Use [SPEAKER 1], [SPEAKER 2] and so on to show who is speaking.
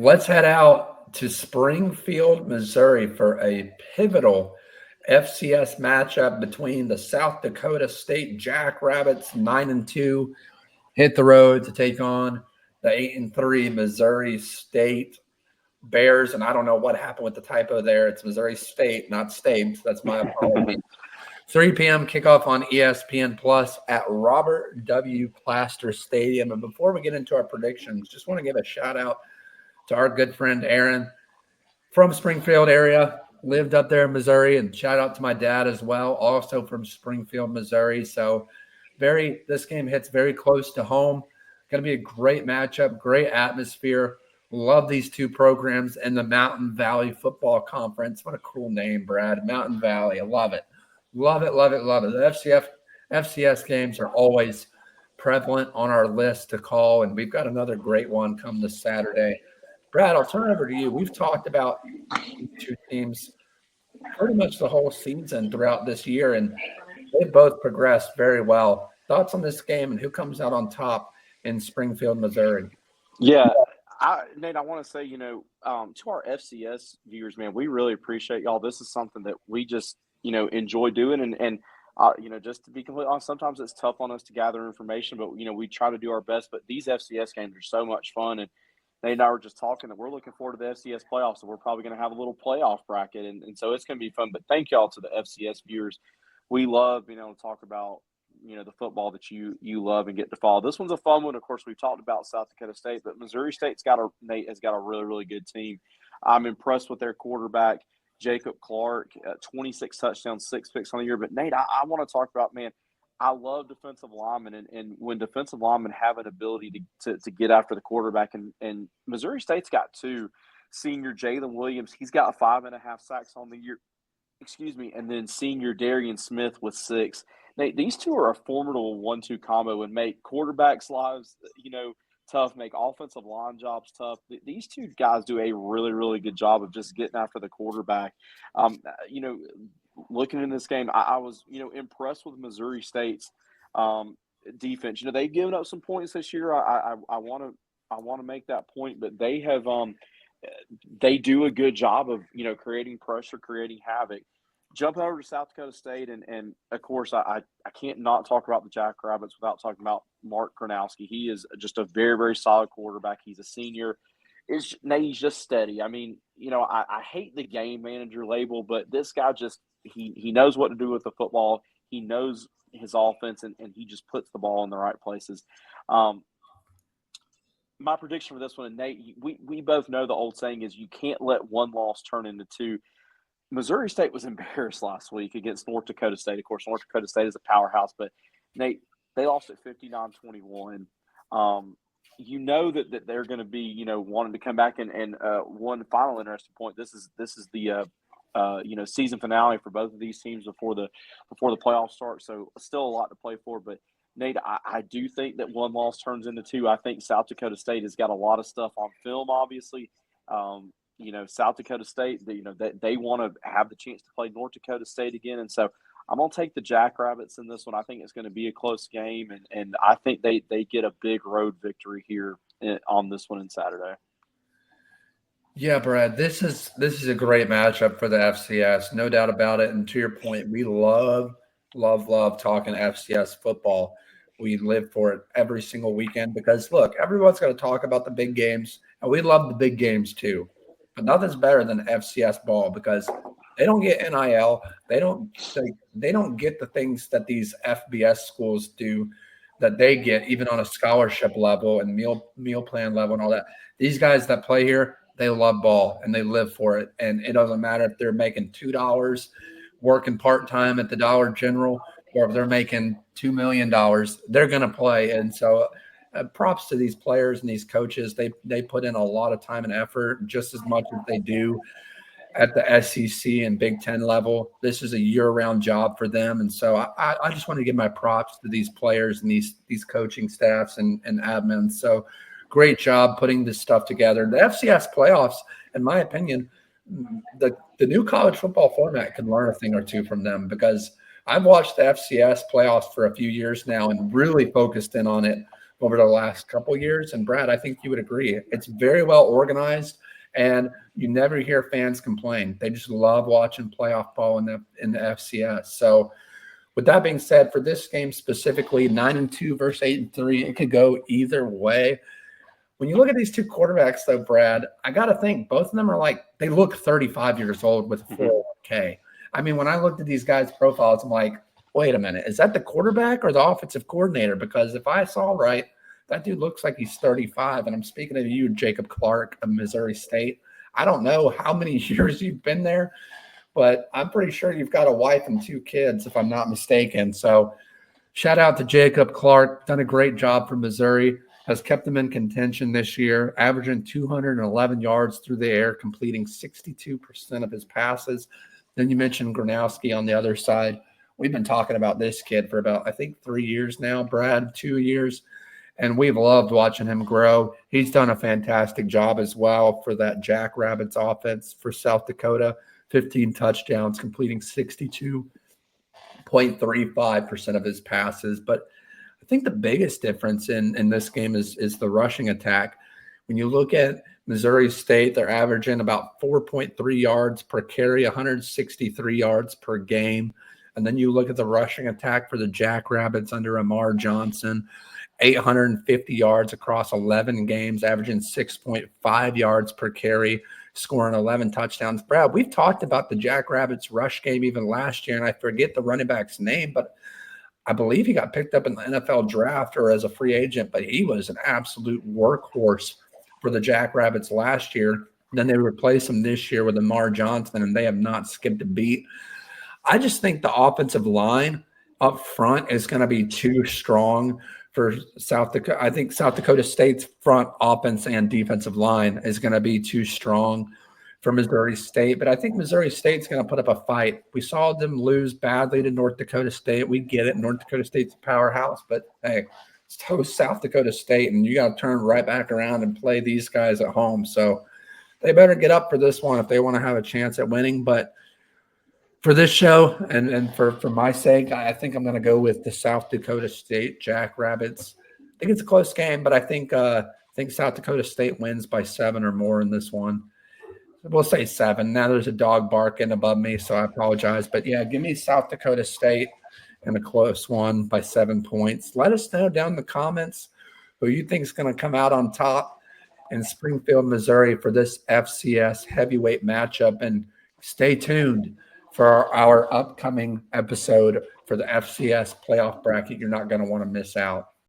[SPEAKER 1] Let's head out to Springfield, Missouri for a pivotal FCS matchup between the South Dakota State Jackrabbits, 9-2, hit the road to take on the 8-3 Missouri State Bears. And I don't know what happened with the typo there. It's Missouri State, not State. That's my apology. 3 p.m. kickoff on ESPN Plus at Robert W. Plaster Stadium. And before we get into our predictions, just want to give a shout out to our good friend Aaron from Springfield area, lived up there in Missouri, and shout out to my dad as well, also from Springfield, Missouri. So this game hits very close to home. Going to be a great matchup, great atmosphere. Love these two programs in the Mountain Valley Football Conference. What a cool name, Brad. Mountain Valley. I love it. Love it, love it, love it. The FCS games are always prevalent on our list to call, and we've got another great one come this Saturday. Brad, I'll turn it over to you. We've talked about these two teams pretty much the whole season throughout this year, and they've both progressed very well. Thoughts on this game and who comes out on top in Springfield, Missouri?
[SPEAKER 2] Yeah, Nate, I want to say, to our FCS viewers, man, we really appreciate y'all. This is something that we just, enjoy doing. And just to be completely honest, sometimes it's tough on us to gather information, but, we try to do our best. But these FCS games are so much fun. And Nate and I were just talking that we're looking forward to the FCS playoffs, and we're probably going to have a little playoff bracket. And so it's going to be fun. But thank y'all to the FCS viewers. We love being able to talk about, the football that you love and get to follow. This one's a fun one. Of course, we've talked about South Dakota State, but Missouri Nate has got a really, really good team. I'm impressed with their quarterback, Jacob Clark, 26 touchdowns, 6 picks on the year. But Nate, I want to talk about, man, I love defensive linemen, and when defensive linemen have an ability to get after the quarterback, and Missouri State's got two. Senior Jalen Williams, he's got 5.5 sacks on the year. And then senior Darian Smith with 6. Nate, these two are a formidable 1-2 combo and make quarterbacks' lives, tough, make offensive line jobs tough. These two guys do a really, really good job of just getting after the quarterback. Looking in this game, I was, impressed with Missouri State's defense. They've given up some points this year. I want to make that point, but they have they do a good job of, creating pressure, creating havoc. Jumping over to South Dakota State, and of course, I can't not talk about the Jackrabbits without talking about Mark Gronowski. He is just a very, very solid quarterback. He's a senior. He's just steady. I mean, I hate the game manager label, but this guy just he knows what to do with the football. He knows his offense, and he just puts the ball in the right places. My prediction for this one, and Nate, we both know the old saying is you can't let one loss turn into two. Missouri State was embarrassed last week against North Dakota State. Of course, North Dakota State is a powerhouse, but Nate, they lost at 59-21. That they're going to be, wanting to come back, and one final interesting point. This is the season finale for both of these teams before the playoffs start. So still a lot to play for, but Nate, I do think that one loss turns into two. I think South Dakota State has got a lot of stuff on film, obviously. South Dakota State, they want to have the chance to play North Dakota State again. And so I'm going to take the Jackrabbits in this one. I think it's going to be a close game, and I think they get a big road victory here on this one on Saturday.
[SPEAKER 1] Yeah, Brad, this is a great matchup for the FCS, no doubt about it. And to your point, we love talking FCS football. We live for it every single weekend because, look, everyone's going to talk about the big games, and we love the big games too. But nothing's better than FCS ball because they don't get NIL. They don't get the things that these FBS schools do that they get, even on a scholarship level and meal plan level and all that. These guys that play here, they love ball and they live for it. And it doesn't matter if they're making $2 working part-time at the Dollar General or if they're making $2 million, they're going to play. And so props to these players and these coaches. They put in a lot of time and effort, just as much as they do at the SEC and Big Ten level. This is a year-round job for them. And so I just want to give my props to these players and these coaching staffs and admins. So great job putting this stuff together. The FCS playoffs, in my opinion, the new college football format can learn a thing or two from them because I've watched the FCS playoffs for a few years now and really focused in on it over the last couple of years. And Brad, I think you would agree. It's very well organized, and you never hear fans complain. They just love watching playoff ball in the FCS. So with that being said, for this game specifically, 9-2 versus 8-3, it could go either way. When you look at these two quarterbacks, though, Brad, I got to think both of them are they look 35 years old with a 401k. I mean, when I looked at these guys' profiles, I'm like, wait a minute, is that the quarterback or the offensive coordinator? Because if I saw right, that dude looks like he's 35. And I'm speaking of you, Jacob Clark of Missouri State. I don't know how many years you've been there, but I'm pretty sure you've got a wife and 2 kids, if I'm not mistaken. So shout out to Jacob Clark. Done a great job for Missouri. Has kept them in contention this year, averaging 211 yards through the air, completing 62% of his passes. Then you mentioned Gronowski on the other side. We've been talking about this kid for about, I think, 3 years now, Brad, 2 years. And we've loved watching him grow. He's done a fantastic job as well for that Jackrabbits offense for South Dakota. 15 touchdowns, completing 62.35% of his passes. But I think the biggest difference in this game is the rushing attack. When you look at Missouri State, they're averaging about 4.3 yards per carry, 163 yards per game. And then you look at the rushing attack for the Jackrabbits under Amar Johnson, 850 yards across 11 games, averaging 6.5 yards per carry, scoring 11 touchdowns. Brad, we've talked about the Jackrabbits rush game even last year, and I forget the running back's name, but I believe he got picked up in the NFL draft or as a free agent, but he was an absolute workhorse for the Jackrabbits last year. Then they replaced him this year with Amar Johnson, and they have not skipped a beat. I just think the offensive line up front is going to be too strong for South Dakota. I think South Dakota State's front offense and defensive line is going to be too strong for Missouri State, but I think Missouri State's going to put up a fight. We saw them lose badly to North Dakota State. We get it. North Dakota State's a powerhouse, but hey, it's host South Dakota State, and you got to turn right back around and play these guys at home. So they better get up for this one if they want to have a chance at winning. But for this show and for my sake, I think I'm going to go with the South Dakota State Jackrabbits. I think it's a close game, but I think South Dakota State wins by 7 or more in this one. We'll say 7. Now there's a dog barking above me, so I apologize. But, yeah, give me South Dakota State in a close one by 7 points. Let us know down in the comments who you think is going to come out on top in Springfield, Missouri for this FCS heavyweight matchup. And stay tuned for our upcoming episode for the FCS playoff bracket. You're not going to want to miss out.